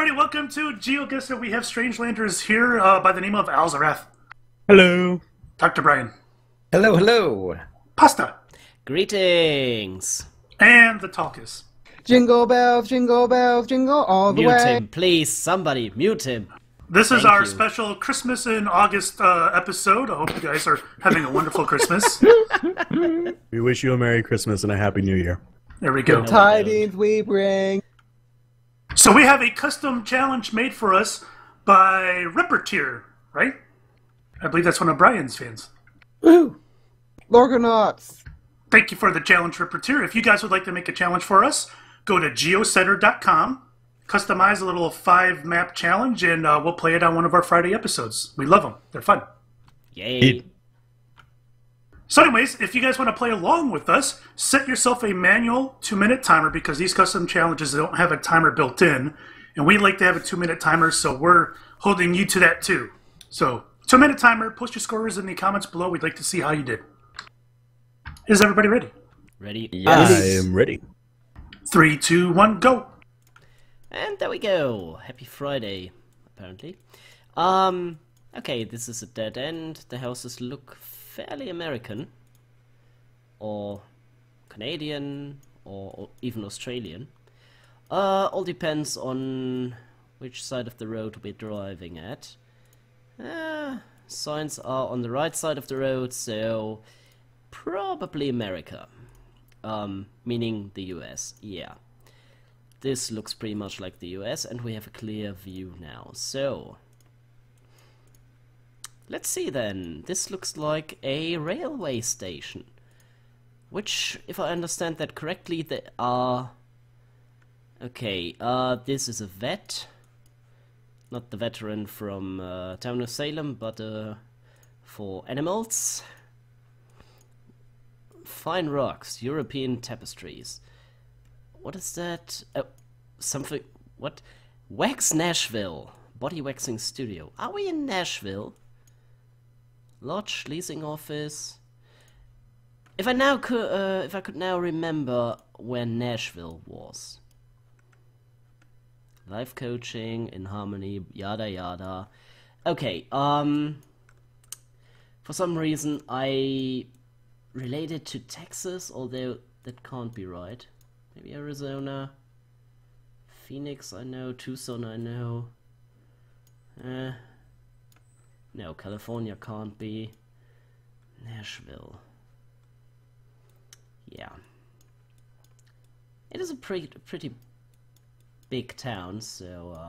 everybody, welcome to GeoGuessr. We have Strangelanders here by the name of Alzarath. Hello. Dr. Brian. Hello, hello. Pasta. Greetings. And the Talkus. Jingle bells, jingle all the way. Mute him, please. Somebody, mute him. This is Thank our you. Special Christmas in August episode. I hope you guys are having a wonderful Christmas. We wish you a Merry Christmas and a Happy New Year. There we go. Tidings we bring. So we have a custom challenge made for us by Rippertear, right? I believe that's one of Brian's fans. Woo! Lorgonauts. Thank you for the challenge, Rippertear. If you guys would like to make a challenge for us, go to geocenter.com, customize a little 5-map challenge, and we'll play it on one of our Friday episodes. We love them. They're fun. Yay. So anyways, if you guys want to play along with us, set yourself a manual 2-minute timer because these custom challenges don't have a timer built in. And we like to have a 2-minute timer, so we're holding you to that too. So, 2-minute timer, post your scores in the comments below. We'd like to see how you did. Is everybody ready? Ready? Yes. I am ready. 3, 2, 1, go! And there we go. Happy Friday, apparently. Okay, this is a dead end. The houses look fairly American. Or Canadian, or even Australian. All depends on which side of the road we're driving at. Signs are on the right side of the road, so probably America. Meaning the US, yeah. This looks pretty much like the US, and we have a clear view now. So, let's see then. This looks like a railway station. Which, if I understand that correctly, they are... Okay, this is a vet. Not the veteran from Town of Salem, but for animals. Fine rocks, European tapestries. What is that? Oh, something... What? Wax Nashville. Body waxing studio. Are we in Nashville? Lodge, leasing office. If I could now remember where Nashville was. Life coaching, in harmony, yada yada. Okay, for some reason I related to Texas, although that can't be right. Maybe Arizona. Phoenix I know, Tucson I know. No, California can't be. Nashville. Yeah. It is a pretty big town, so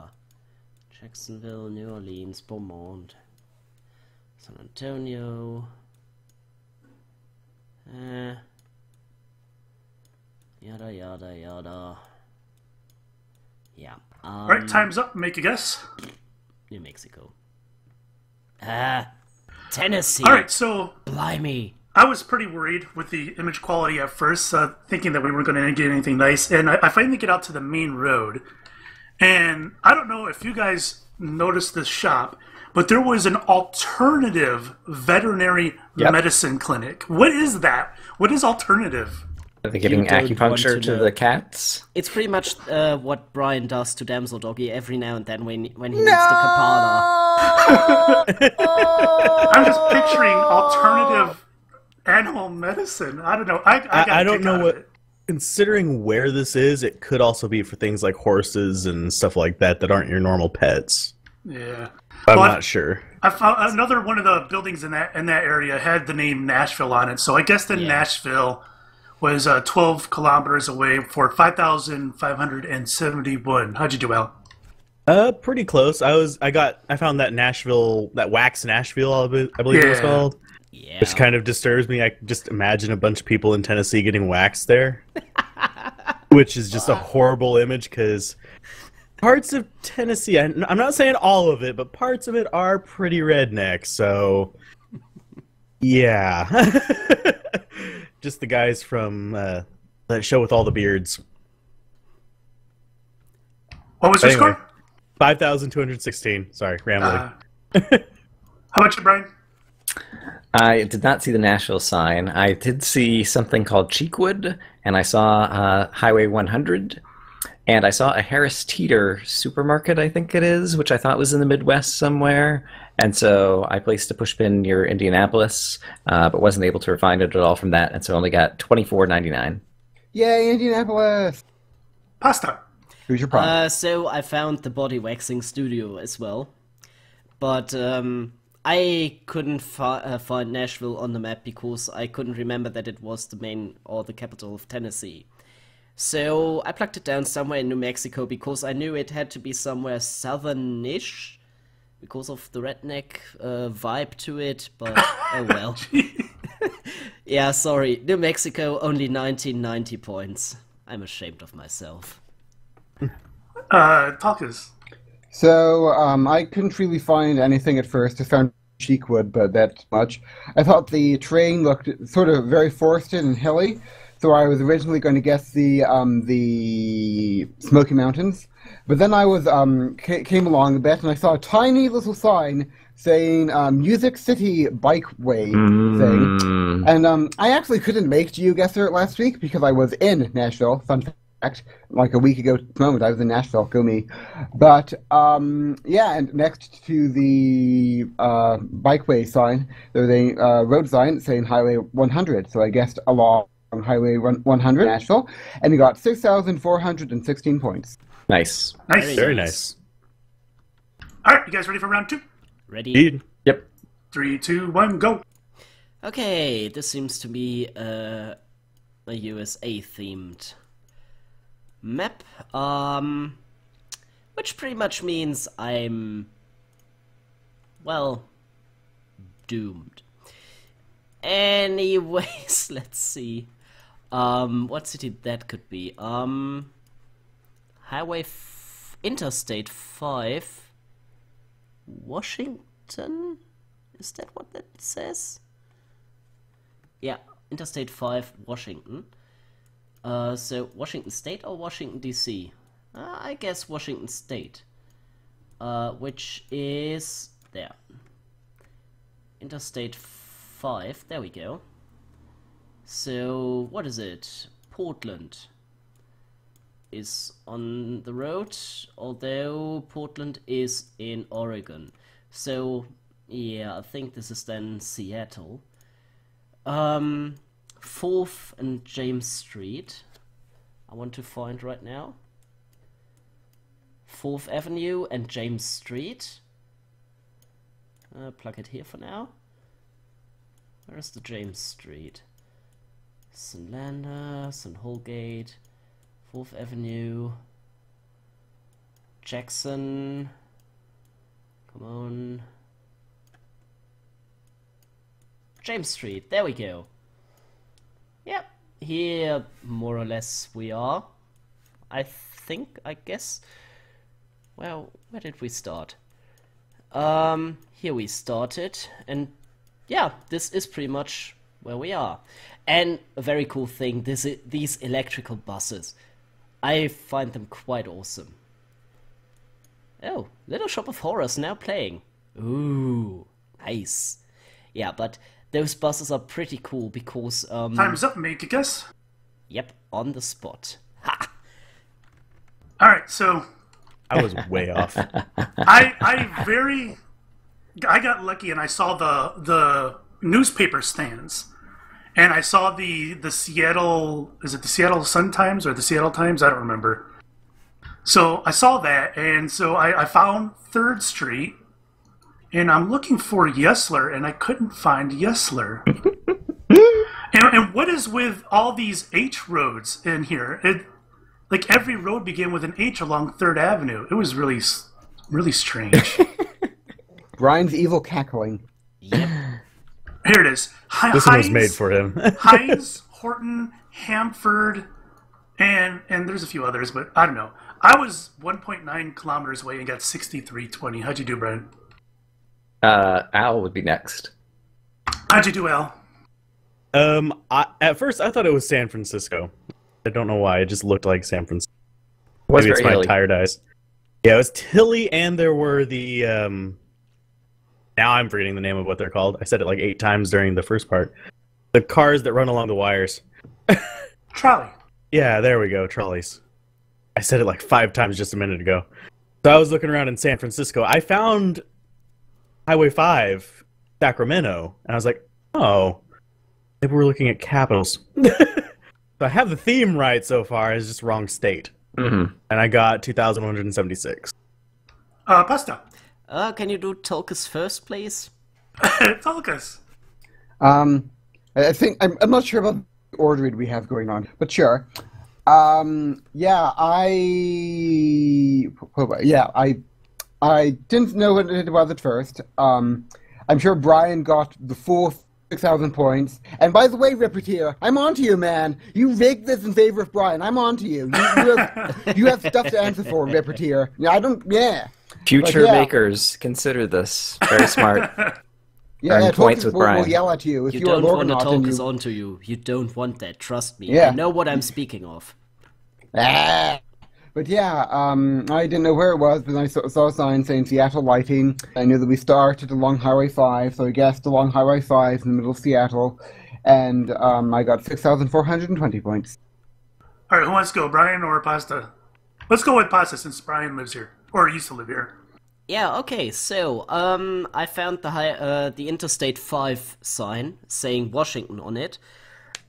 Jacksonville, New Orleans, Beaumont, San Antonio. Yada yada yada. Yeah. Alright, time's up. Make a guess. New Mexico. Tennessee. Alright, so... Blimey. I was pretty worried with the image quality at first, thinking that we weren't going to get anything nice, and I finally get out to the main road, and I don't know if you guys noticed this shop, but there was an alternative veterinary medicine clinic. What is that? What is alternative? Are they giving You don't want acupuncture to to know. the cats? It's pretty much what Brian does to Damsel Doggy every now and then when he needs the Kapana. I'm just picturing alternative animal medicine. I don't know. I don't know what... It. Considering where this is, it could also be for things like horses and stuff like that that aren't your normal pets. Yeah. I'm not sure. I found another one of the buildings in that area had the name Nashville on it, so I guess that Nashville was 12 kilometers away for 5,571. How'd you do, Al? Pretty close. I found that Nashville, that Wax Nashville, I believe it was called. Yeah. Which kind of disturbs me. I just imagine a bunch of people in Tennessee getting waxed there. Which is just a horrible image, because parts of Tennessee, I'm not saying all of it, but parts of it are pretty redneck, so... Yeah. Just the guys from that show with all the beards. What was your score? 5,216. Sorry, rambling. How about you, Brian? I did not see the Nashville sign. I did see something called Cheekwood, and I saw Highway 100. And I saw a Harris Teeter supermarket, I think it is, which I thought was in the Midwest somewhere. And so I placed a pushpin near Indianapolis, but wasn't able to find it at all from that, and so only got $24.99. Yay, Indianapolis! Pasta. Who's your prop? So I found the body waxing studio as well, but I couldn't find Nashville on the map because I couldn't remember that it was the main or the capital of Tennessee. So I plucked it down somewhere in New Mexico because I knew it had to be somewhere southern-ish because of the redneck vibe to it, but oh well. Yeah, sorry, New Mexico, only 1990 points. I'm ashamed of myself. Talkers. So, I couldn't really find anything at first. I found Cheekwood, but that much. I thought the terrain looked sort of very forested and hilly, so I was originally going to guess the Smoky Mountains. But then I was came along a bit, and I saw a tiny little sign saying Music City Bikeway thing. And I actually couldn't make GeoGuessr last week because I was in Nashville. Fun fact. Like a week ago at the moment, I was in Nashville. Go me. But, yeah, and next to the Bikeway sign, there was a road sign saying Highway 100. So I guessed along Highway 100 Nashville, and you got 6,416 points. Nice. Nice. Very nice. All right, you guys ready for round 2? Ready? Indeed. Yep. 3, 2, 1, go. Okay, this seems to be a USA-themed map, which pretty much means I'm, well, doomed. Anyways, let's see. What city that could be? Interstate 5, Washington? Is that what that says? Yeah, Interstate 5, Washington. So Washington State or Washington DC? I guess Washington State. Which is there. Interstate 5, there we go. So, what is it? Portland is on the road, although Portland is in Oregon. So, yeah, I think this is then Seattle. 4th and James Street. I want to find right now. 4th Avenue and James Street. Plug it here for now. Where's the James Street? St. Lander, St. Holgate, 4th Avenue, Jackson, come on, James Street, there we go. Yep, here more or less we are, I guess. Well, where did we start? Here we started, and yeah, this is pretty much where we are. And a very cool thing, these electrical buses. I find them quite awesome. Oh, Little Shop of Horrors now playing. Ooh, nice. Yeah, but those buses are pretty cool because... Time's up, make a guess. Yep, on the spot. Ha! Alright, so... I was way off. I got lucky and I saw the newspaper stands. And I saw the Seattle, is it the Seattle Sun-Times or the Seattle Times? I don't remember. So I saw that, and so I found 3rd Street, and I'm looking for Yesler, and I couldn't find Yesler. and what is with all these H roads in here? Like every road began with an H along 3rd Avenue. It was really, really strange. Brian's evil cackling. Yep. Here it is. This one was made for him. Hines, Horton, Hamford, and there's a few others, but I don't know. I was 1.9 kilometers away and got 63.20. How'd you do, Brian? Al would be next. How'd you do, Al? At first I thought it was San Francisco. I don't know why. It just looked like San Francisco. Was Maybe it's very my hilly. tired eyes. Yeah, it was hilly, and there were the now I'm forgetting the name of what they're called. I said it like 8 times during the first part. The cars that run along the wires. Trolley. Yeah, there we go, trolleys. I said it like 5 times just a minute ago. So I was looking around in San Francisco. I found Highway 5, Sacramento, and I was like, oh, maybe we're looking at capitals. So I have the theme right so far, it's just wrong state. And I got 2,176. Pasta. Can you do Tulkas first, please? Tulkas. I think I'm not sure about the order we have going on, but sure. Yeah, I didn't know what it was at first. I'm sure Brian got the full 6,000 points. And by the way, Rippertear, I'm on to you, man. You rigged this in favor of Brian. I'm on to you. You have stuff to answer for, Rippertear. Yeah. Future makers, consider this. Very smart. Yeah, points with Brian. Will yell at you if You you're don't want to Morgonaut. Tulkas onto you. You don't want that, trust me. Yeah. I know what I'm speaking of. But yeah, I didn't know where it was, but I saw a sign saying Seattle lighting. I knew that we started along Highway 5, so I guessed along Highway 5 in the middle of Seattle, and I got 6,420 points. All right, who wants to go, Brian or Pasta? Let's go with Pasta since Brian lives here, or used to live here. Yeah, okay, so, I found the Interstate 5 sign saying Washington on it,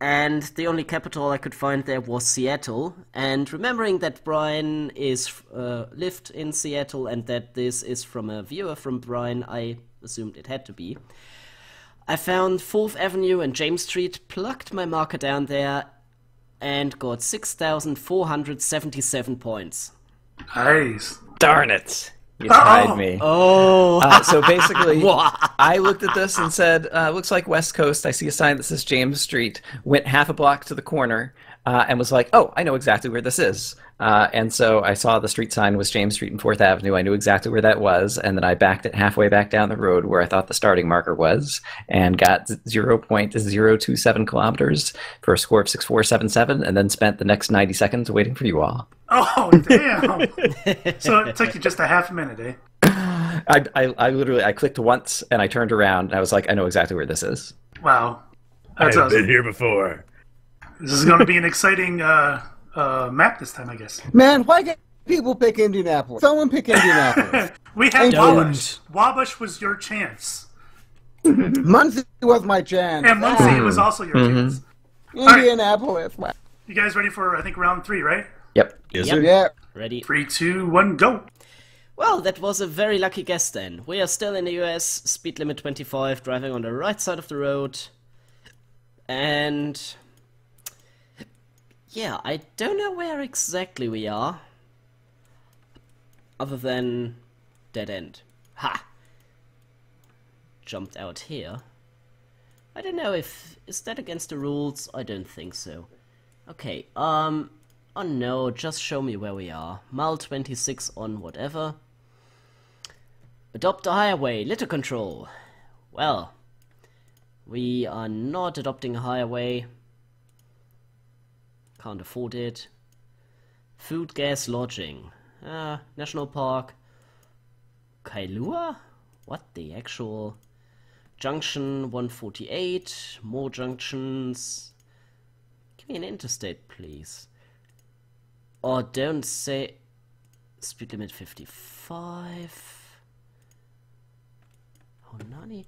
and the only capital I could find there was Seattle, and remembering that Brian lived in Seattle and that this is from a viewer from Brian, I assumed it had to be. I found 4th Avenue and James Street, plugged my marker down there, and got 6,477 points. Nice. Darn it. You tried me. Oh! So basically, I looked at this and said, looks like West Coast. I see a sign that says James Street. Went half a block to the corner and was like, oh, I know exactly where this is. And so I saw the street sign was James Street and 4th Avenue. I knew exactly where that was. And then I backed it halfway back down the road where I thought the starting marker was and got 0.027 kilometers for a score of 6,477 and then spent the next 90 seconds waiting for you all. Oh, damn. So it took you just a half a minute, eh? I literally clicked once and I turned around and I was like, I know exactly where this is. Wow. That's I've awesome. been here before. This is going to be an exciting map this time, I guess. Man, why can't people pick Indianapolis? Someone pick Indianapolis. We had Don't. Wabash. Wabash was your chance. Muncie was my chance. And Muncie was also your chance. Indianapolis. Wow. You guys ready for, I think, round 3, right? Yep. Yes, Yep. sir. Yeah. Ready? 3, 2, 1, go. Well, that was a very lucky guess then. We are still in the US, speed limit 25, driving on the right side of the road. And yeah, I don't know where exactly we are. Other than dead end. Ha! Jumped out here. I don't know if... Is that against the rules? I don't think so. Okay, oh no, just show me where we are. Mile 26 on whatever. Adopt a highway, litter control. Well, we are not adopting a highway. Can't afford it. Food, gas, lodging. National Park. Kailua? What the actual... Junction 148. More junctions. Give me an interstate, please. Or don't say... Speed limit 55. Oh, nani?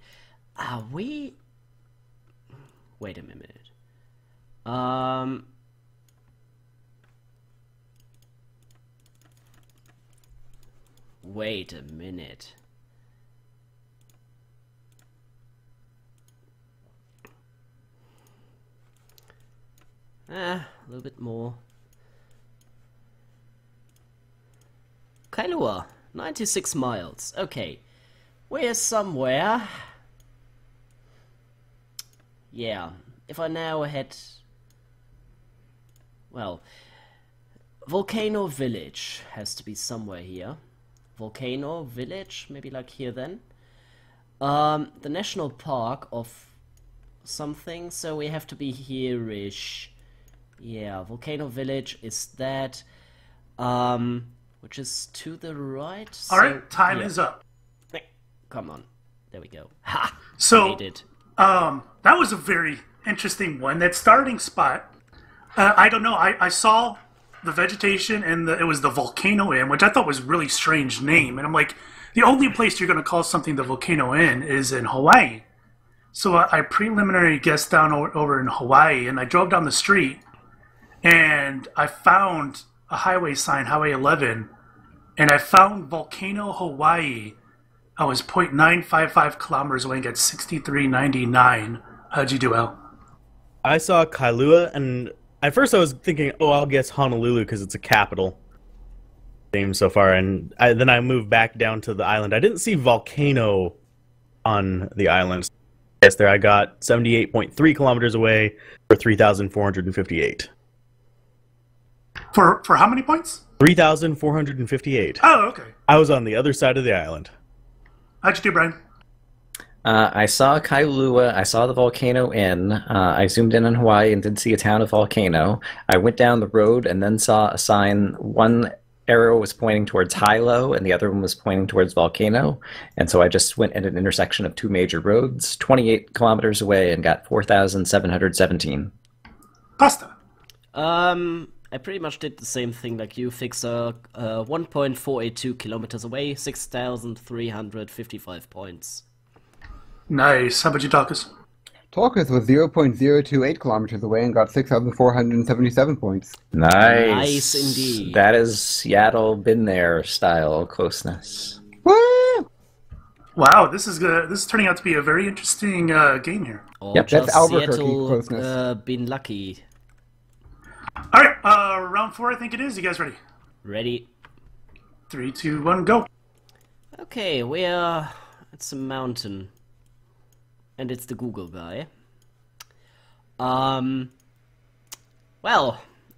Are we... Wait a minute. Wait a minute. A little bit more. Kailua, 96 miles. Okay. We're somewhere. Yeah. If I now head... Well... Volcano Village has to be somewhere here. Volcano Village, maybe like here then. The National Park of something, so we have to be here-ish. Yeah, Volcano Village is that. Which is to the right. Alright, time is up. Come on. There we go. Ha! So, Made it. that was a very interesting one. That starting spot, I don't know, I saw the vegetation, and it was the Volcano Inn, which I thought was a really strange name. And I'm like, the only place you're going to call something the Volcano Inn is in Hawaii. So I preliminary guessed down over in Hawaii, and I drove down the street, and I found a highway sign, Highway 11, and I found Volcano, Hawaii. I was 0.955 kilometers away and got 63.99. How'd you do, Al? I saw Kailua, and at first I was thinking, oh, I'll guess Honolulu because it's a capital theme so far, and then I moved back down to the island. I didn't see Volcano on the island. Yes, there I got 78.3 kilometers away for 3,458. For how many points? 3,458. Oh, okay. I was on the other side of the island. How'd you do, Brian? I saw Kailua. I saw the Volcano Inn. I zoomed in on Hawaii and did see a town of Volcano. I went down the road and then saw a sign. One arrow was pointing towards Hilo, and the other one was pointing towards Volcano. And so I just went at an intersection of two major roads, 28 kilometers away, and got 4,717. Pasta. I pretty much did the same thing like you, Fixer. 1.482 kilometers away, 6,355 points. Nice. How about you, Talkus? Talkus was 0.028 kilometers away and got 6,477 points. Nice. Nice indeed. That is Seattle been there style closeness. Woo! Wow, this is good. This is turning out to be a very interesting game here. Or Yep, just that's Albuquerque Seattle closeness. been lucky. All right, round 4, I think it is. You guys ready? Ready? 3, 2, 1, go. Okay, we're... It's a mountain. And it's the Google guy. Well,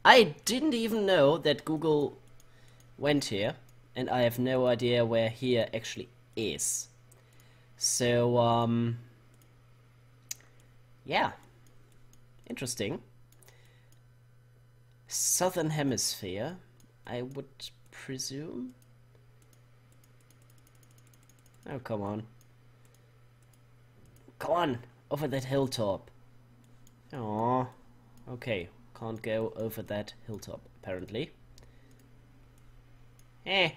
I didn't even know that Google went here. And I have no idea where here actually is. So, yeah. Interesting. Southern Hemisphere, I would presume. Oh, come on. Come on, over that hilltop. Aww. Okay, can't go over that hilltop, apparently. Eh.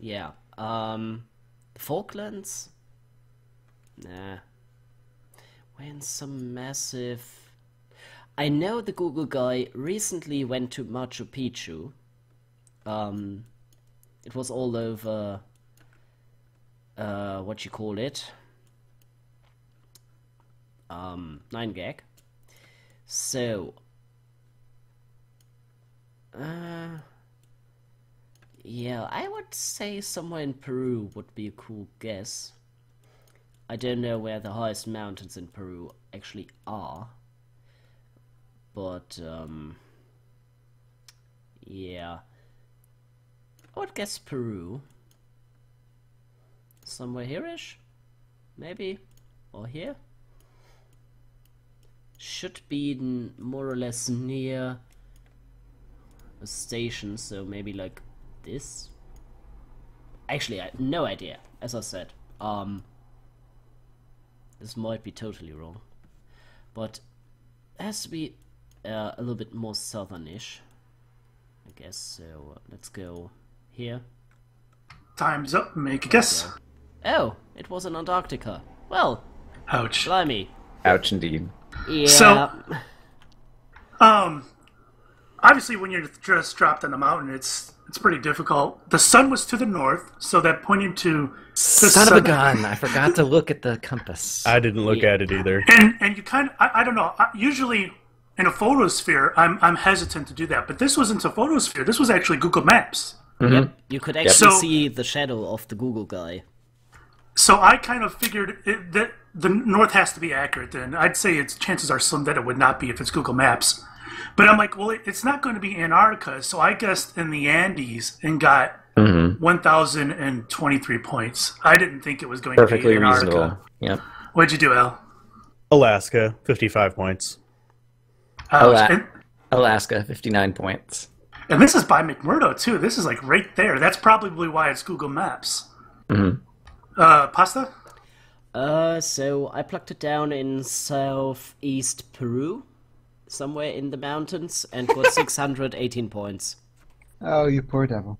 Yeah, the Falklands? Nah. We're in some massive... I know the Google guy recently went to Machu Picchu. It was all over... what you call it? 9gag. So... yeah, I would say somewhere in Peru would be a cool guess. I don't know where the highest mountains in Peru actually are. But, yeah. I would guess Peru. Somewhere here-ish? Maybe? Or here? Should be more or less near a station, so maybe like this? Actually, I have no idea, as I said. This might be totally wrong. But it has to be a little bit more southernish, I guess. So let's go here. Time's up. Make a guess. Oh, it was in Antarctica. Well, Ouch. blimey. Ouch indeed. Yeah. So, obviously when you're just dropped on a mountain, it's pretty difficult. The sun was to the north, so that pointed to the Son of a gun! I forgot to look at the compass. I didn't look at it either. And you kind of, I don't know, usually in a photosphere, I'm hesitant to do that, but this wasn't a photosphere, this was actually Google Maps. Yep, you could actually So- see the shadow of the Google guy. So I kind of figured that the north has to be accurate then. I'd say chances are slim that it would not be if it's Google Maps. But I'm like, well, it's not going to be Antarctica, so I guessed in the Andes and got 1,023 points. I didn't think it was going Perfectly to be Antarctica. reasonable. Yep. What'd you do, Al? Alaska, 55 points. And Alaska, 59 points. this is by McMurdo, too. This is like right there. That's probably why it's Google Maps. Pasta? So I plucked it down in southeast Peru. somewhere in the mountains and got 618 points. Oh, you poor devil.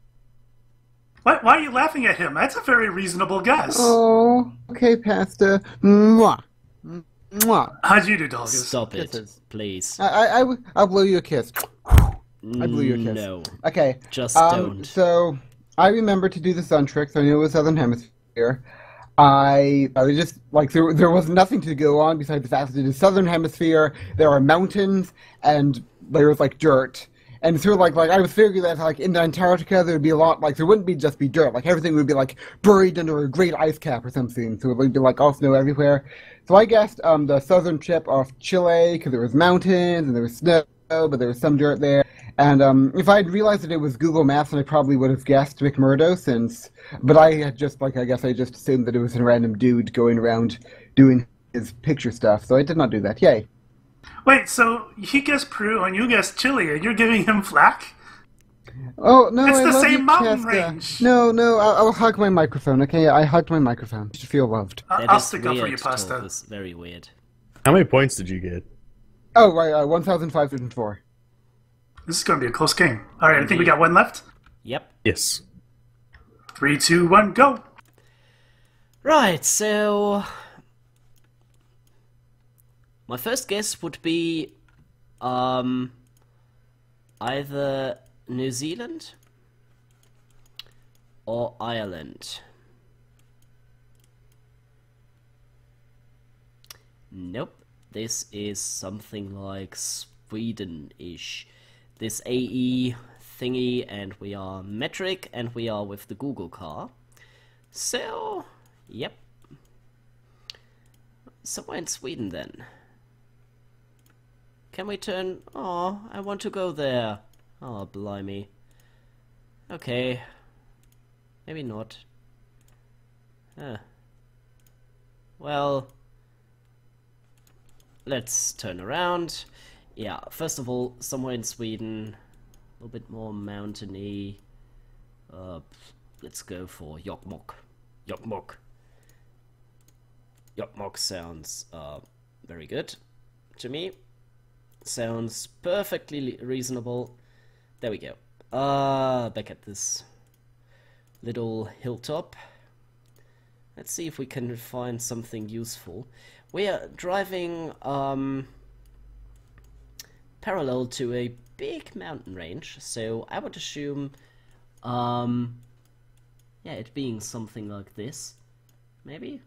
Why are you laughing at him? That's a very reasonable guess. Oh, okay, Pasta. Mwah. Mwah. How'd you do, Dolgus? Stop it, Kisses. please. I'll blow you a kiss. I blew you a kiss. No, Okay. just don't. So, I remember to do the sun trick, so I knew it was Southern Hemisphere. I was just, like, there was nothing to go on besides the fact that it is Southern Hemisphere, there are mountains, and there was, like, dirt. And sort of like I was figuring that, like, in Antarctica, there would be a lot, like, there wouldn't be just be dirt. Like, everything would be, like, buried under a great ice cap or something. So it would be, like, all snow everywhere. So I guessed the southern tip of Chile, because there was mountains, and there was snow, but there was some dirt there. And if I had realized that it was Google Maps, then I probably would have guessed McMurdo, but I had just, like, I guess I just assumed that it was a random dude going around doing his picture stuff. So I did not do that. Yay. Wait, so he guessed Peru and you guessed Chile, and you're giving him flack? Oh, no, It's I the love same you, mountain Casca. range. No, I'll hug my microphone, okay? I hugged my microphone. You should feel loved. That I'll is stick up for you, weird, Pasta. Torgus, very weird. How many points did you get? Oh, right, 1,504. This is going to be a close game. All right, I think we got one left. Yep. Yes. 3, 2, 1, go. Right, so my first guess would be either New Zealand or Ireland. Nope, this is something like Sweden-ish. This AE thingy, and we are metric, and we are with the Google car. So, yep. Somewhere in Sweden then. Can we turn... Oh, I want to go there. Oh, blimey. Okay. Maybe not. Well... Let's turn around. Yeah, first of all, somewhere in Sweden. A little bit more mountainy. Let's go for Jokkmokk. Jokkmokk. Jokkmokk sounds very good to me. Sounds perfectly reasonable. There we go. Back at this little hilltop. Let's see if we can find something useful. We are driving parallel to a big mountain range, so I would assume yeah, it being something like this. Maybe?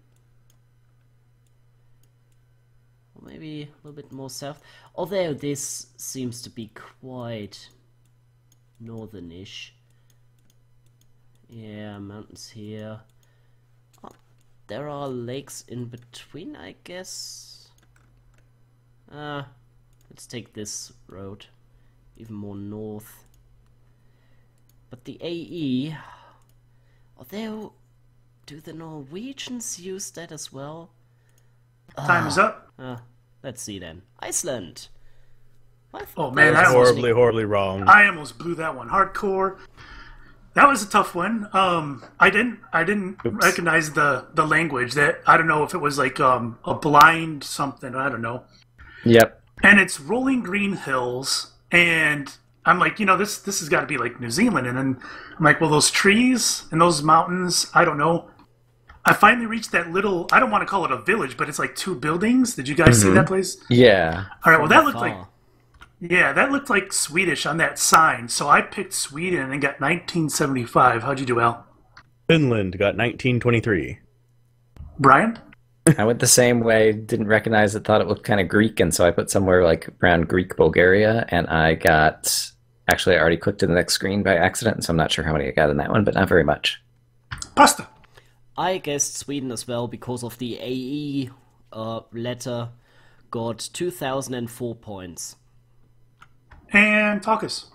Or maybe a little bit more south. Although this seems to be quite northern-ish. Yeah, mountains here. Oh, there are lakes in between, I guess. Let's take this road. Even more north. But the AE... Although, do the Norwegians use that as well? Time is up. Let's see then. Iceland! Oh man, That's I almost, horribly wrong. I almost blew that one hardcore. That was a tough one. I didn't recognize the language. That I don't know if it was like a blind something. I don't know. Yep. And it's rolling green hills, and I'm like, you know, this has got to be like New Zealand. And then I'm like, well, those trees and those mountains, I don't know. I finally reached that little, I don't want to call it a village, but it's like 2 buildings. Did you guys see that place? Yeah. All right, well, that looked Far. like, yeah, that looked like Swedish on that sign. So I picked Sweden and got 1975. How'd you do, Al? Finland got 1923. Brian? I went the same way, didn't recognize it, thought it looked kind of Greek, and so I put somewhere like around Greek Bulgaria, and I got... Actually, I already clicked to the next screen by accident, so I'm not sure how many I got in that one, but not very much. Pasta. I guessed Sweden as well because of the AE letter. Got 2004 points. And Talkus.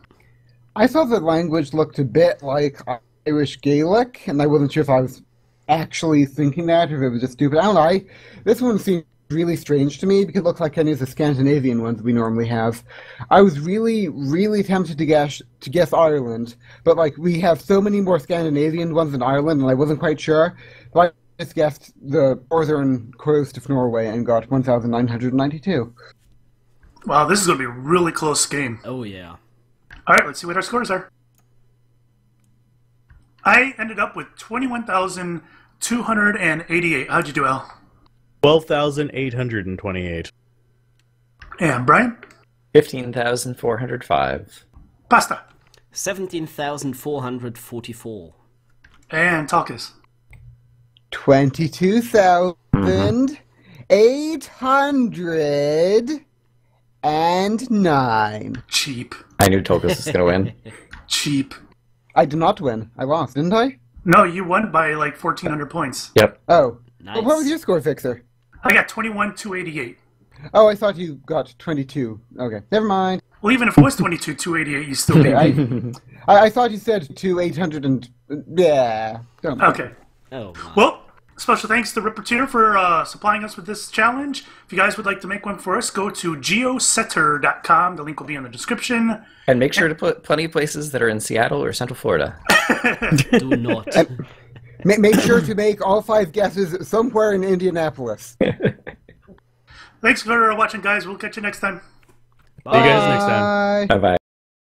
I thought the language looked a bit like Irish Gaelic, and I wasn't sure if I was actually thinking that, or if it was just stupid. I don't know. This one seemed really strange to me, because it looks like any of the Scandinavian ones we normally have. I was really, really tempted to guess Ireland, but like we have so many more Scandinavian ones than Ireland, and I wasn't quite sure. But I just guessed the northern coast of Norway and got 1,992. Wow, this is going to be a really close game. Oh, yeah. All right, let's see what our scores are. I ended up with 21,288. How'd you do, Al? 12,828. And Brian? 15,405. Pasta. 17,444. And Talkus. 22,809. Cheap. I knew Tokus was going to win. Cheap. I did not win. I lost, didn't I? No, you won by like 1,400 points. Yep. Oh. Nice. Well, what was your score, Fixer? I got 21,288. Oh, I thought you got 22. Okay, never mind. Well, even if it was 22,288, you still beat me. I thought you said 800 and... Yeah. Don't Okay. Oh, my. Well, special thanks to Rippertear for supplying us with this challenge. If you guys would like to make one for us, go to GeoGuessr.com. The link will be in the description. And make sure to put plenty of places that are in Seattle or Central Florida. Do not. Make sure to make all 5 guesses somewhere in Indianapolis. Thanks for watching, guys. We'll catch you next time. See you guys next time. Bye. Bye-bye.